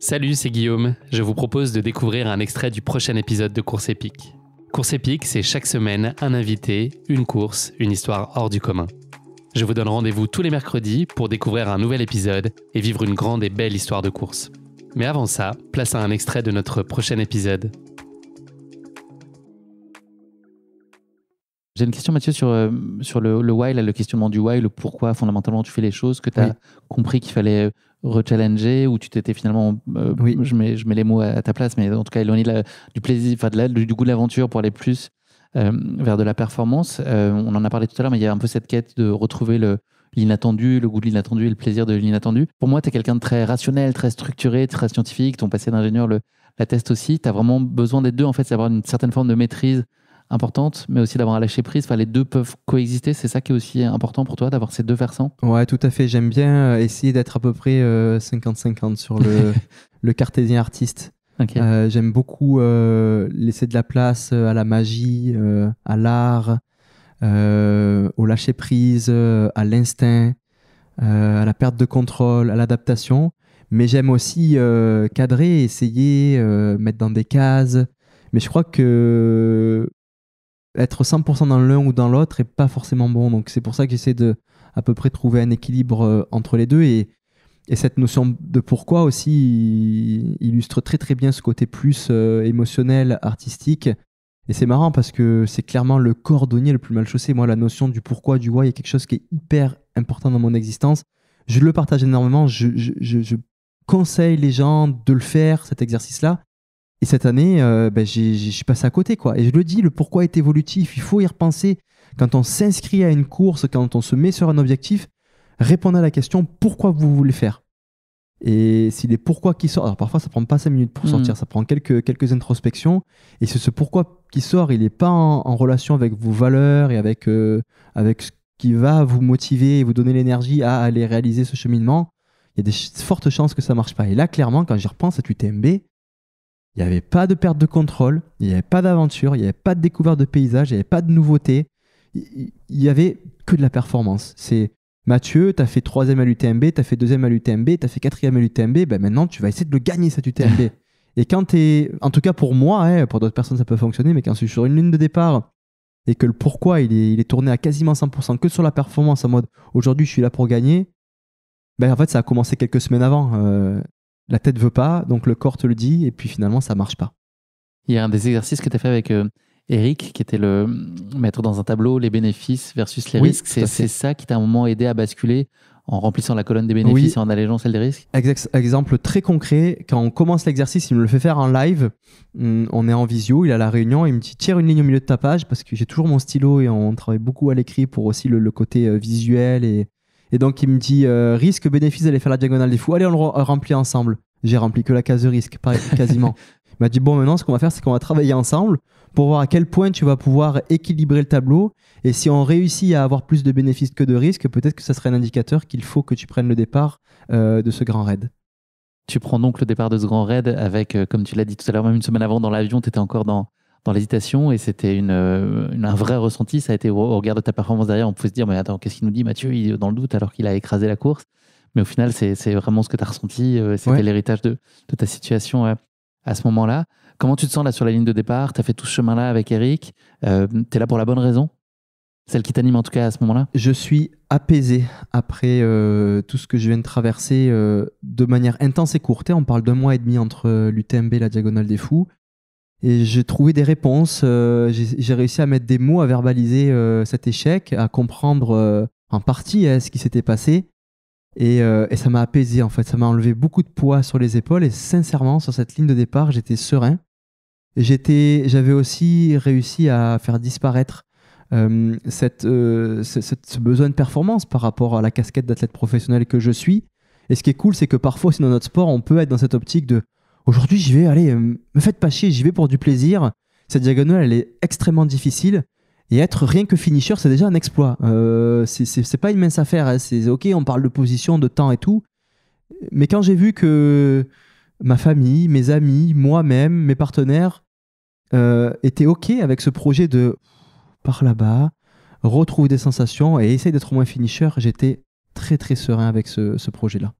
Salut, c'est Guillaume. Je vous propose de découvrir un extrait du prochain épisode de Course épique. Course épique, c'est chaque semaine un invité, une course, une histoire hors du commun. Je vous donne rendez-vous tous les mercredis pour découvrir un nouvel épisode et vivre une grande et belle histoire de course. Mais avant ça, place à un extrait de notre prochain épisode. J'ai une question, Mathieu, sur le why, là, le questionnement du why, le pourquoi fondamentalement tu fais les choses, que tu as compris qu'il fallait rechallenger, ou tu t'étais finalement, je mets les mots à ta place, mais en tout cas éloigné du plaisir, du goût de l'aventure pour aller plus vers de la performance. On en a parlé tout à l'heure, mais il y a un peu cette quête de retrouver l'inattendu, le goût de l'inattendu et le plaisir de l'inattendu. Pour moi, tu es quelqu'un de très rationnel, très structuré, très scientifique. Ton passé d'ingénieur l'atteste aussi. Tu as vraiment besoin des deux, en fait, c'est d'avoir une certaine forme de maîtrise importante, mais aussi d'avoir un lâcher prise. Enfin, les deux peuvent coexister. C'est ça qui est aussi important pour toi, d'avoir ces deux versants. Ouais, tout à fait. J'aime bien essayer d'être à peu près 50-50 sur le cartésien artiste. Okay. J'aime beaucoup laisser de la place à la magie, à l'art, au lâcher prise, à l'instinct, à la perte de contrôle, à l'adaptation. Mais j'aime aussi cadrer, essayer, mettre dans des cases. Mais je crois que être 100% dans l'un ou dans l'autre est pas forcément bon. Donc c'est pour ça que j'essaie de à peu près trouver un équilibre entre les deux. Et cette notion de pourquoi aussi illustre très très bien ce côté plus émotionnel, artistique. Et c'est marrant parce que c'est clairement le cordonnier le plus mal chaussé. Moi, la notion du pourquoi, du why est quelque chose qui est hyper important dans mon existence. Je le partage énormément. Je conseille les gens de le faire, cet exercice-là. Et cette année, je suis passé à côté, quoi. Et je le dis, le pourquoi est évolutif. Il faut y repenser. Quand on s'inscrit à une course, quand on se met sur un objectif, répondez à la question pourquoi vous voulez faire. Et si les pourquoi qui sortent, alors parfois ça prend pas 5 minutes pour sortir, ça prend quelques introspections. Et si ce pourquoi qui sort, il n'est pas en relation avec vos valeurs et avec ce qui va vous motiver et vous donner l'énergie à aller réaliser ce cheminement, il y a des fortes chances que ça marche pas. Et là, clairement, quand j'y repense à UTMB, il n'y avait pas de perte de contrôle, il n'y avait pas d'aventure, il n'y avait pas de découverte de paysage, il n'y avait pas de nouveauté. Il n'y avait que de la performance. C'est Mathieu, tu as fait 3e à l'UTMB, tu as fait 2e à l'UTMB, tu as fait 4e à l'UTMB, ben maintenant tu vas essayer de le gagner cet UTMB. Et quand tu es, en tout cas pour moi, pour d'autres personnes ça peut fonctionner, mais quand je suis sur une ligne de départ et que le pourquoi il est tourné à quasiment 100% que sur la performance en mode aujourd'hui je suis là pour gagner, ben en fait ça a commencé quelques semaines avant. La tête veut pas, donc le corps te le dit, et puis finalement, ça marche pas. Il y a un des exercices que tu as fait avec Eric, qui était le mettre dans un tableau les bénéfices versus les risques. C'est ça qui t'a à un moment aidé à basculer en remplissant la colonne des bénéfices et en allégeant celle des risques. Exemple très concret, quand on commence l'exercice, il me le fait faire en live. On est en visio, il est à la réunion, il me dit tire une ligne au milieu de ta page, parce que j'ai toujours mon stylo et on travaille beaucoup à l'écrit pour aussi le côté visuel et donc, il me dit risque, bénéfice, d'aller faire la diagonale des fous. Allez, on le remplit ensemble. J'ai rempli que la case de risque, quasiment. Il m'a dit bon, maintenant, ce qu'on va faire, c'est qu'on va travailler ensemble pour voir à quel point tu vas pouvoir équilibrer le tableau. Et si on réussit à avoir plus de bénéfices que de risques, peut-être que ça serait un indicateur qu'il faut que tu prennes le départ de ce grand raid. Tu prends donc le départ de ce grand raid avec, comme tu l'as dit tout à l'heure, même une semaine avant, dans l'avion, tu étais encore dans l'hésitation et c'était un vrai ressenti. Ça a été au regard de ta performance derrière, on pouvait se dire mais attends, qu'est-ce qu'il nous dit Mathieu, il est dans le doute alors qu'il a écrasé la course. Mais au final, c'est vraiment ce que tu as ressenti, c'était l'héritage de ta situation à ce moment-là. Comment tu te sens là sur la ligne de départ? Tu as fait tout ce chemin-là avec Eric, tu es là pour la bonne raison? Celle qui t'anime en tout cas à ce moment-là? Je suis apaisé après tout ce que je viens de traverser de manière intense et courte. On parle d'1 mois et demi entre l'UTMB et la Diagonale des Fous. Et j'ai trouvé des réponses, j'ai réussi à mettre des mots, à verbaliser cet échec, à comprendre en partie ce qui s'était passé. Et ça m'a apaisé en fait, ça m'a enlevé beaucoup de poids sur les épaules. Et sincèrement, sur cette ligne de départ, j'étais serein. J'avais aussi réussi à faire disparaître ce besoin de performance par rapport à la casquette d'athlète professionnel que je suis. Et ce qui est cool, c'est que parfois aussi dans notre sport, on peut être dans cette optique de aujourd'hui, j'y vais, allez, me faites pas chier, j'y vais pour du plaisir. Cette diagonale, elle est extrêmement difficile. Et être rien que finisher, c'est déjà un exploit. C'est pas une mince affaire. Hein. C'est ok, on parle de position, de temps et tout. Mais quand j'ai vu que ma famille, mes amis, moi-même, mes partenaires étaient ok avec ce projet de par là-bas, retrouve des sensations et essaye d'être moins finisher, j'étais très très serein avec ce projet-là.